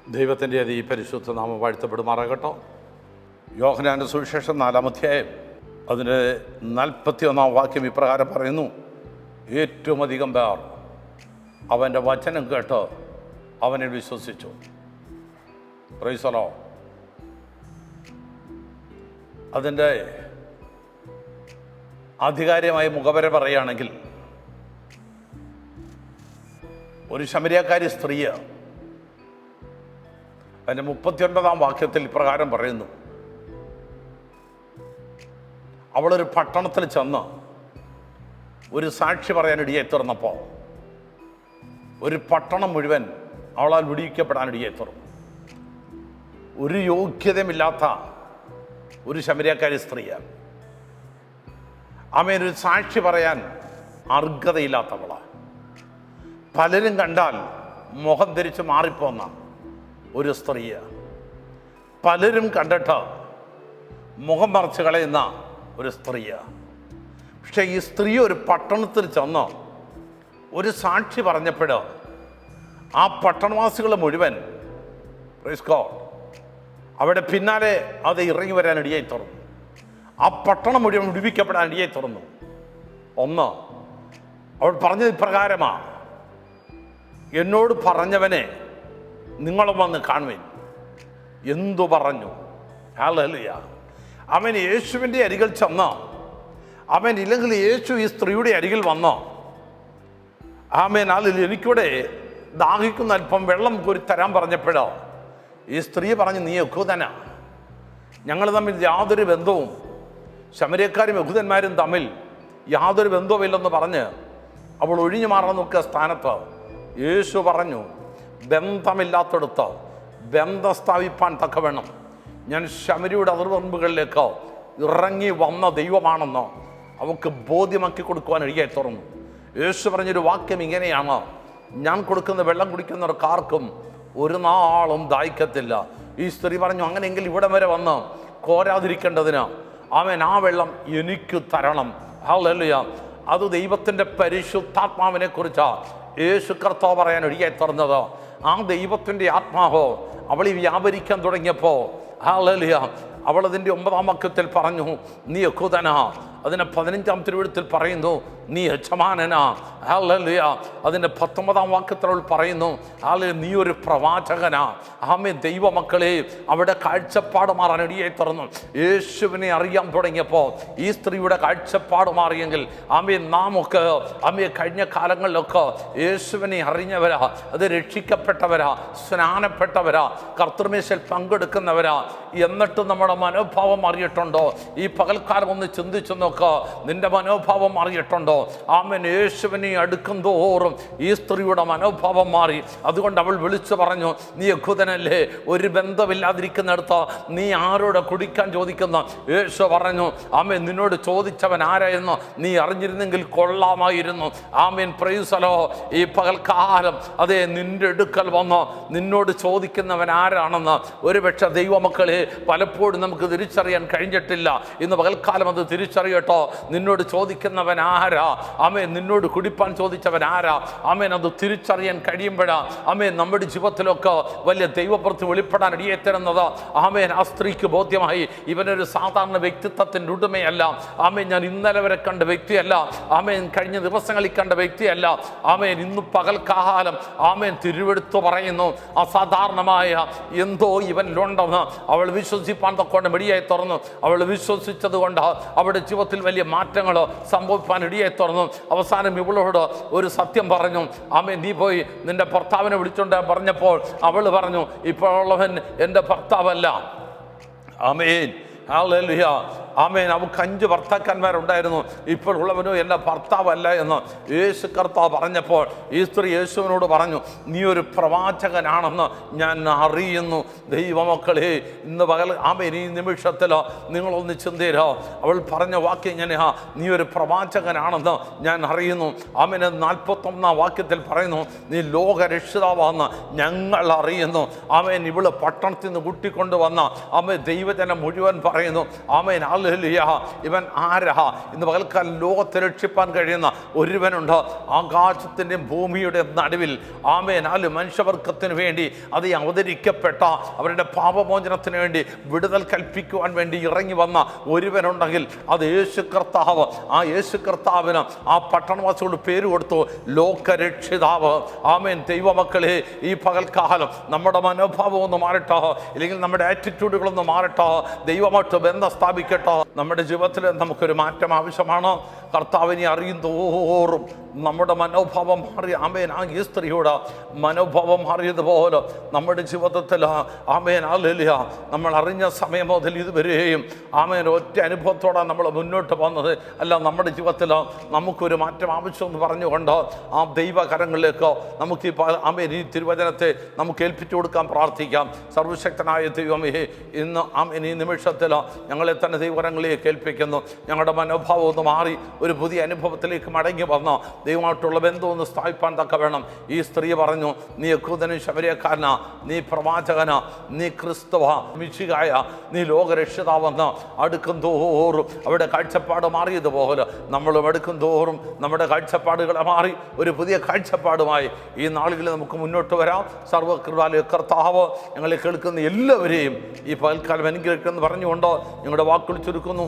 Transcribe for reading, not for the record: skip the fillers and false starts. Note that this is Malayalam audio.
ദൈവത്തിൻ്റെ പരിശുദ്ധ നാമം വാഴ്ത്തപ്പെടുമാറാകട്ടോ. യോഹന്നാന്റെ സുവിശേഷം 4-ാം അധ്യായം അതിൻ്റെ 41-ാം വാക്യം ഇപ്രകാരം പറയുന്നു: ഏറ്റവും അധികം പേർ അവൻ്റെ വചനം കേട്ട് അവനിൽ വിശ്വസിച്ചു. Price the Lord. അതിൻ്റെ ആധികാരികമായ മുഖവര പറയുകയാണെങ്കിൽ, ഒരു ശമരിയക്കാരി സ്ത്രീ അതിൻ്റെ 39-ാം വാക്യത്തിൽ ഇപ്രകാരം പറയുന്നു: അവളൊരു പട്ടണത്തിൽ ചെന്ന് ഒരു സാക്ഷി പറയാൻ ഇടയായി തീർന്നപ്പോൾ ഒരു പട്ടണം മുഴുവൻ അവളാൽ വിടിയിക്കപ്പെടാൻ ഇടയായി തീർന്നു. ഒരു യോഗ്യതയുമില്ലാത്ത ഒരു ശമരിയക്കാരി സ്ത്രീയാണ്. ആമേൻ. ഒരു സാക്ഷി പറയാൻ അർഹതയില്ലാത്തവളാണ്. പലരും കണ്ടാൽ മുഖം ധരിച്ച് മാറിപ്പോന്ന ഒരു സ്ത്രീയാണ്. പലരും കണ്ടിട്ട് മുഖം മറച്ച് കളയുന്ന ഒരു സ്ത്രീയാണ്. പക്ഷെ ഈ സ്ത്രീ ഒരു പട്ടണത്തിൽ ചെന്ന് ഒരു സാക്ഷി പറഞ്ഞപ്പോൾ ആ പട്ടണവാസികൾ മുഴുവൻ പ്രൈസ് ഗോഡ് അവിടെ പിന്നാലെ അത് ഇറങ്ങി വരാൻ ഇടയായി തുറന്നു. ആ പട്ടണം മുഴുവൻ വിടുവിക്കപ്പെടാൻ ഇടയായി തുറന്നു. ഒന്ന്, അവൾ പറഞ്ഞത് ഇപ്രകാരമാണ്: എന്നോട് പറഞ്ഞവനെ നിങ്ങളും വന്ന് കാണുവിൻ. എന്തു പറഞ്ഞു? ഹല്ലേലൂയ. അവൻ യേശുവിൻ്റെ അരികിൽ ചെന്ന്, അവൻ ഇല്ലെങ്കിൽ യേശു ഈ സ്ത്രീയുടെ അരികിൽ വന്നോ, ആമേൻ, അതിൽ എനിക്കൂടെ ദാഹിക്കുന്ന അല്പം വെള്ളം കോരി തരാൻ പറഞ്ഞപ്പോഴോ ഈ സ്ത്രീ പറഞ്ഞു: നീ യഹൂദനാ, ഞങ്ങൾ തമ്മിൽ യാതൊരു ബന്ധവും, ശമര്യക്കാരും യഹൂദന്മാരും തമ്മിൽ യാതൊരു ബന്ധവുമില്ലെന്ന് പറഞ്ഞ് അവൾ ഒഴിഞ്ഞു മാറാൻ നോക്കിയ സ്ഥാനത്ത് യേശു പറഞ്ഞു: ബന്ധമില്ലാത്തടുത്ത് ബന്ധം സ്ഥാപിപ്പാൻ തക്കവേണം ഞാൻ ശമരിയുടെ അതിർവരമ്പുകളിലേക്ക് ഇറങ്ങി വന്ന ദൈവമാണെന്ന് അവൾക്ക് ബോധ്യമാക്കി കൊടുക്കുവാൻ ഇടയായി തുറന്നു. യേശു പറഞ്ഞൊരു വാക്യം ഇങ്ങനെയാണ്: ഞാൻ കൊടുക്കുന്ന വെള്ളം കുടിക്കുന്നവർക്കാർക്കും ഒരു നാളും ദാഹിക്കത്തില്ല. ഈ സ്ത്രീ പറഞ്ഞു: അങ്ങനെയെങ്കിൽ ഇവിടെ വരെ വന്ന് കോരാതിരിക്കേണ്ടതിന് അവൻ ആ വെള്ളം എനിക്ക് തരണം. ഹല്ലേലൂയ. അത് ദൈവത്തിൻ്റെ പരിശുദ്ധാത്മാവിനെ കുറിച്ചാണ് യേശു കർത്താവ് പറയാൻ ഇടയായി തുറന്നത്. ആ ദൈവത്തിൻ്റെ ആത്മാവോ അവളി വ്യാപരിക്കാൻ തുടങ്ങിയപ്പോൾ ഹല്ലേലൂയ അവളതിൻ്റെ 9-ാം വാക്യത്തിൽ പറഞ്ഞു: നീ യഹൂദനാ. അതിൻ്റെ 15-ാം തിരുവെഴുത്തിൽ പറയുന്നു: നീ യജമാനനാ. ഹല്ലേലൂയ. അതിൻ്റെ 19-ാം വാക്യത്തിൽ അവൾ പറയുന്നു: ഹല്ലേലൂയ, നീ ഒരു പ്രവാചകനാ. ആമേൻ. ദൈവമക്കളെ അവിടെ കാഴ്ചപ്പാട് മാറാൻ ഇടയായി തുറന്നു. യേശുവിനെ അറിയാൻ തുടങ്ങിയപ്പോൾ ഈ സ്ത്രീയുടെ കാഴ്ചപ്പാട് മാറിയെങ്കിൽ ആമേൻ, നാം ഒക്കെ ആമേൻ കഴിഞ്ഞ കാലങ്ങളിലൊക്കെ യേശുവിനെ അറിഞ്ഞവരാ, അത് രക്ഷിക്കപ്പെട്ടവരാ, സ്നാനപ്പെട്ടവരാ, കർത്തൃമേശയിൽ പങ്കെടുക്കുന്നവരാ. എന്നിട്ട് നമ്മുടെ മനോഭാവം മാറിയിട്ടുണ്ടോ? ഈ പകൽക്കാലം ഒന്ന് ചിന്തിച്ചു നോക്ക്. നിന്റെ മനോഭാവം മാറിയിട്ടുണ്ടോ? ആമേൻ. യേശുവിനെ അടുക്കും തോറും ഈ സ്ത്രീയുടെ മനോഭാവം മാറി. അതുകൊണ്ട് അവൾ വിളിച്ചു പറഞ്ഞു: നീ യഹൂദനല്ലേ, ഒരു ബന്ധമില്ലാതിരിക്കുന്നിടത്ത് നീ ആരോട് കുടിക്കാൻ ചോദിക്കുന്ന? യേശു പറഞ്ഞു: ആമേൻ, നിന്നോട് ചോദിച്ചവൻ ആരായിരുന്നു നീ അറിഞ്ഞിരുന്നെങ്കിൽ കൊള്ളാമായിരുന്നു. ആമേൻ. Praise the Lord. ഈ പകൽക്കാലം അതേ നിന്റെ അടുക്കൽ വന്ന് നിന്നോട് ചോദിക്കുന്നവൻ ആരാണെന്ന് ഒരുപക്ഷെ ദൈവമക്കളെ പലപ്പോഴും നമുക്ക് തിരിച്ചറിയാൻ കഴിഞ്ഞിട്ടില്ല. ഇന്ന് പകൽക്കാലം അത് തിരിച്ചറിയട്ടോ. നിന്നോട് ചോദിക്കുന്നവൻ ആരാ? ആമേൻ. നിന്നോട് കുടിപ്പാൻ ചോദിച്ചവൻ ആരാ? ആമേൻ. അത് തിരിച്ചറിയാൻ കഴിയുമ്പോഴാ ആമേൻ നമ്മുടെ ജീവിതത്തിലൊക്കെ വലിയ ദൈവപ്രവൃത്തി വെളിപ്പെടാൻ ഇടയെത്തരുന്നത്. ആമേൻ. ആ സ്ത്രീക്ക് ബോധ്യമായി, ഇവനൊരു സാധാരണ വ്യക്തിത്വത്തിൻ്റെ ഉടമയല്ല. ആമേൻ. ഞാൻ ഇന്നലെ വരെ കണ്ട വ്യക്തിയല്ല. ആമേൻ. കഴിഞ്ഞ ദിവസങ്ങളിൽ കണ്ട വ്യക്തിയല്ല. ആമേൻ. ഇന്ന് പകൽക്കാലം ആമേൻ തിരുവെടുത്ത് പറയുന്നു: അസാധാരണമായ എന്തോ ഇവനിലുണ്ടെന്ന് അവൾ വിശ്വസിപ്പാൻ തൊക്കൊണ്ട് ഇടയായി തുറന്നു. അവൾ വിശ്വസിച്ചത് കൊണ്ട് അവളുടെ ജീവിതത്തിൽ വലിയ മാറ്റങ്ങൾ സംഭവിപ്പാൻ ഇടയായി തുറന്നു. അവസാനം ഇവളോട് ഒരു സത്യം പറഞ്ഞു: ആമേൻ, നീ പോയി നിന്റെ ഭർത്താവിനെ വിളിച്ചോണ്ട് പറഞ്ഞപ്പോൾ അവൾ പറഞ്ഞു: ഇപ്പോൾ ഉള്ളവൻ എൻ്റെ ഭർത്താവല്ല. ആമേൻ. ഹല്ലേലൂയ. ആമേൻ. അവൾക്ക് 5 ഭർത്താക്കന്മാരുണ്ടായിരുന്നു. ഇപ്പോൾ ഉള്ളവനോ എൻ്റെ ഭർത്താവല്ല എന്ന് യേശു കർത്താവ് പറഞ്ഞപ്പോൾ ഈ സ്ത്രീ യേശുവിനോട് പറഞ്ഞു: നീ ഒരു പ്രവാചകനാണെന്ന് ഞാൻ അറിയുന്നു. ദൈവമക്കളെ, ഇന്ന് പകൽ ആമേൻ ഈ നിമിഷത്തിൽ നിങ്ങളൊന്ന് ചിന്തയിലോ അവൾ പറഞ്ഞ വാക്യം ഇങ്ങനെയാ: നീ ഒരു പ്രവാചകനാണെന്ന് ഞാൻ അറിയുന്നു. ആമേൻ. 41-ാം വാക്യത്തിൽ പറയുന്നു: നീ ലോകരക്ഷിതാവാന്ന് ഞങ്ങൾ അറിയുന്നു. ആമേൻ. ഇവള് പട്ടണത്തിൽ നിന്ന് കൂട്ടിക്കൊണ്ടുവന്ന ആമേൻ ദൈവജനം മുഴുവൻ പറയുന്നു: ആമേൻ, ഹല്ലേലൂയ, ഹല്ലേലൂയ. ഇവൻ ആരാ? ഇന്ന് പകൽക്കാലം ലോകത്തെ രക്ഷിപ്പാൻ കഴിയുന്ന ഒരുവനുണ്ട്. ആകാശത്തിൻ്റെയും ഭൂമിയുടെ നടുവിൽ ആമേൻ മനുഷ്യവർഗത്തിന് വേണ്ടി അത് അവതരിക്കപ്പെട്ട അവരുടെ പാപമോചനത്തിന് വേണ്ടി വിടുതൽ കൽപ്പിക്കുവാൻ വേണ്ടി ഇറങ്ങി വന്ന ഒരുവനുണ്ടെങ്കിൽ അത് യേശു കർത്താവ്. ആ യേശു കർത്താവിന് ആ പട്ടണവാസിയോട് പേര് കൊടുത്തു, ലോകരക്ഷിതാവ്. ആമേൻ. ദൈവമക്കളെ, ഈ പകൽക്കാലം നമ്മുടെ മനോഭാവം ഒന്ന് മാറട്ടോ, ഇല്ലെങ്കിൽ നമ്മുടെ ആറ്റിറ്റ്യൂഡുകളൊന്ന് മാറട്ടോ, ദൈവമായിട്ട് ബന്ധം സ്ഥാപിക്കട്ടോ. നമ്മുടെ ജീവിതത്തിൽ നമുക്കൊരു മാറ്റം ആവശ്യമാണ്. കർത്താവിനെ അറിയും തോറും നമ്മുടെ മനോഭാവം മാറി. ആമേൻ. ആ ഈ സ്ത്രീയോട് മനോഭാവം മാറിയതുപോലെ നമ്മുടെ ജീവിതത്തിൽ ആമേൻ ഹല്ലേലൂയ നമ്മൾ അറിഞ്ഞ സമയം മുതൽ ഇതുവരെയും ആമേൻ ഒറ്റ അനുഭവത്തോടെ നമ്മൾ മുന്നോട്ട് പോകുന്നത് അല്ല. നമ്മുടെ ജീവിതത്തിൽ നമുക്കൊരു മാറ്റം ആവശ്യമെന്ന് പറഞ്ഞുകൊണ്ട് ആ ദൈവകരങ്ങളിലേക്ക് നമുക്ക് ഈ ആമേൻ ഈ തിരുവചനത്തെ നമുക്ക് ഏൽപ്പിച്ചു കൊടുക്കാൻ പ്രാർത്ഥിക്കാം. സർവശക്തനായ ദൈവമേ, ഇന്ന് ആമേൻ ഈ നിമിഷത്തിൽ ഞങ്ങളെ തന്നെ ദൈവകരങ്ങളിലേക്ക് ഏൽപ്പിക്കുന്നു. ഞങ്ങളുടെ മനോഭാവം ഒന്ന് മാറി ഒരു പുതിയ അനുഭവത്തിലേക്ക് മടങ്ങി വന്ന ദൈവമായിട്ടുള്ള ബന്ധം ഒന്ന് സ്ഥാപിപ്പാൻ തക്ക വേണം. ഈ സ്ത്രീ പറഞ്ഞു, നീ യഹൂദനും ശമരിയക്കാരനാ, നീ പ്രവാചകനാ, നീ ക്രിസ്തുവ മിശിഹായ, നീ ലോകരക്ഷിതാവെന്ന് അടുക്കും തോറും അവിടെ കാഴ്ചപ്പാട് മാറിയതുപോലെ നമ്മളും അടുക്കും തോറും നമ്മുടെ കാഴ്ചപ്പാടുകളെ മാറി ഒരു പുതിയ കാഴ്ചപ്പാടുമായി ഈ നാളുകളിൽ നമുക്ക് മുന്നോട്ട് വരാം. സർവ്വകൃപാലയ കർത്താവ് ഞങ്ങളെ കേൾക്കുന്ന എല്ലാവരെയും ഈ പകൽക്കാലം അനുഗ്രഹിക്കുമെന്ന് പറഞ്ഞുകൊണ്ട് ഞങ്ങളുടെ വാക്കുകൾ ചുരുക്കുന്നു.